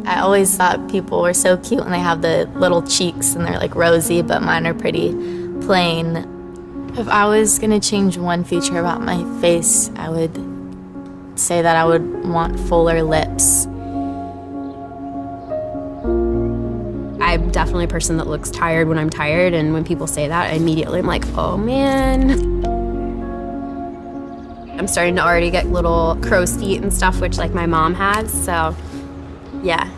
I always thought people were so cute when they have the little cheeks and they're like rosy, but mine are pretty plain. If I was gonna change one feature about my face, I would say that I would want fuller lips. I'm definitely a person that looks tired when I'm tired, and when people say that, I immediately am like, oh man. I'm starting to already get little crow's feet and stuff, which like my mom has, so yeah.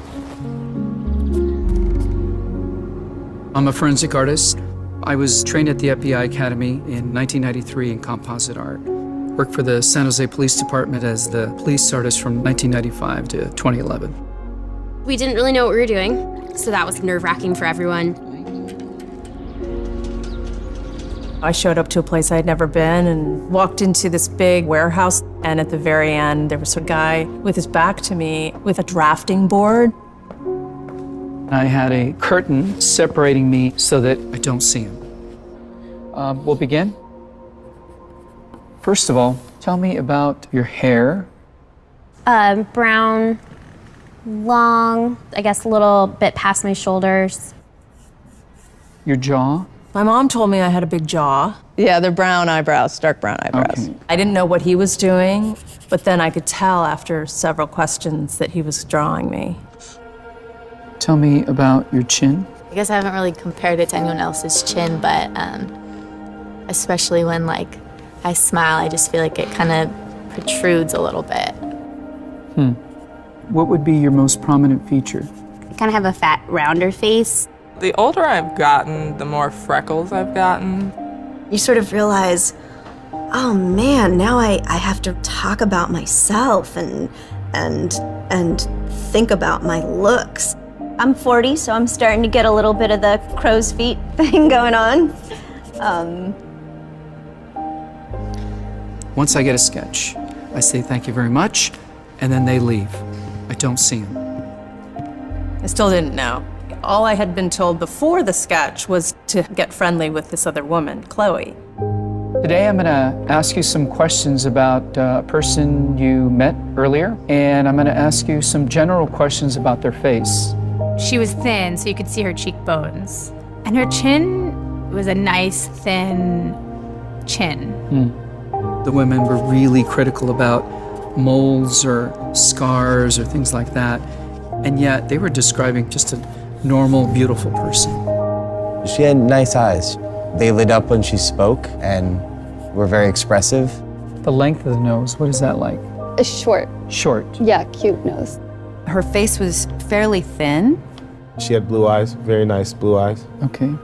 I'm a forensic artist. I was trained at the FBI Academy in 1993 in composite art. Worked for the San Jose Police Department as the police artist from 1995 to 2011. We didn't really know what we were doing, so that was nerve-wracking for everyone. I showed up to a place I'd never been and walked into this big warehouse, and at the very end, there was a guy with his back to me with a drafting board. I had a curtain separating me so that I don't see him. We'll begin. First of all, tell me about your hair. Brown, long, I guess a little bit past my shoulders. Your jaw. My mom told me I had a big jaw. Yeah, they're brown eyebrows, dark brown eyebrows. Okay. I didn't know what he was doing, but then I could tell after several questions that he was drawing me. Tell me about your chin. I guess I haven't really compared it to anyone else's chin, but especially when like I smile, I just feel like it kind of protrudes a little bit. What would be your most prominent feature? I kind of have a fat, rounder face. The older I've gotten, the more freckles I've gotten. You sort of realize, oh man, now I have to talk about myself and think about my looks. I'm 40, so I'm starting to get a little bit of the crow's feet thing going on. Once I get a sketch, I say thank you very much, and then they leave. I don't see them. I still didn't know. All I had been told before the sketch was to get friendly with this other woman, Chloe. Today I'm going to ask you some questions about a person you met earlier, and I'm going to ask you some general questions about their face. She was thin, so you could see her cheekbones. And her chin was a nice, thin chin. The women were really critical about moles or scars or things like that, and yet they were describing just a normal, beautiful person. She had nice eyes. They lit up when she spoke and were very expressive. The length of the nose, what is that like? Short. Short. Yeah, cute nose. Her face was fairly thin. She had blue eyes, very nice blue eyes. Okay.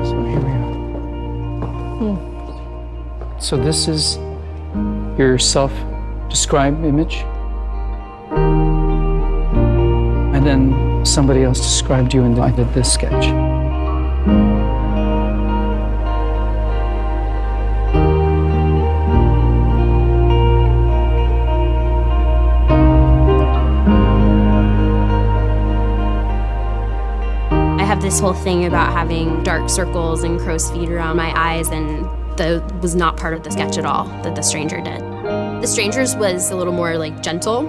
So here we are. So this is your self-described image. And then somebody else described you and I did this sketch. I have this whole thing about having dark circles and crow's feet around my eyes, and that was not part of the sketch at all that the stranger did. The stranger's was a little more like gentle.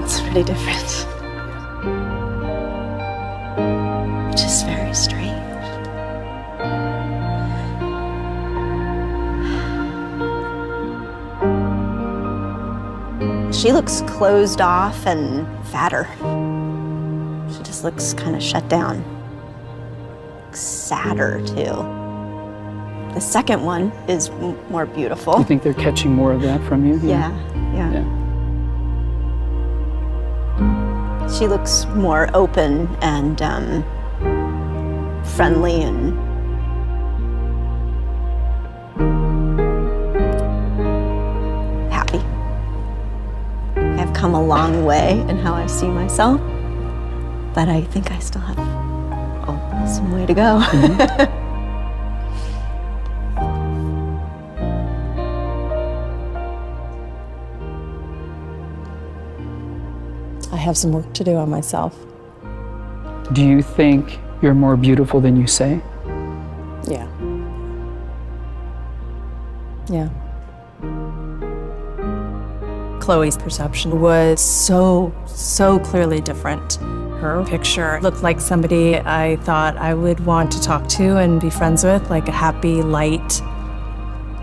It's pretty different. Which is very strange. She looks closed off and fatter. She just looks kind of shut down. Sadder, too. The second one is more beautiful. You think they're catching more of that from you? Yeah. She looks more open and friendly and happy. I've come a long way in how I see myself, but I think I still have some way to go. have some work to do on myself. Do you think you're more beautiful than you say? Yeah. Yeah. Chloe's perception was so clearly different. Her picture looked like somebody I thought I would want to talk to and be friends with, like a happy, light,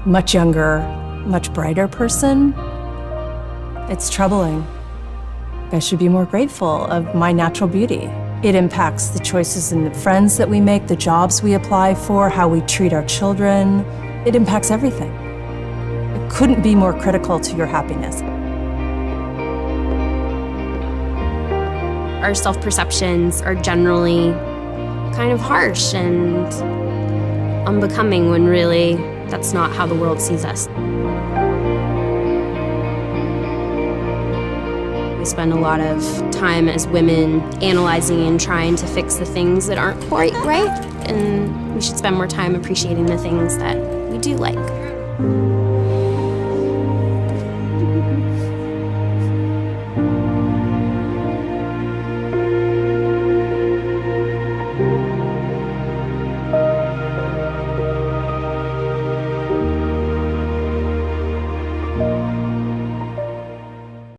much younger, much brighter person. It's troubling. I should be more grateful of my natural beauty. It impacts the choices and the friends that we make, the jobs we apply for, how we treat our children. It impacts everything. It couldn't be more critical to your happiness. Our self-perceptions are generally kind of harsh and unbecoming when really that's not how the world sees us. We spend a lot of time as women analyzing and trying to fix the things that aren't quite right, and we should spend more time appreciating the things that we do like.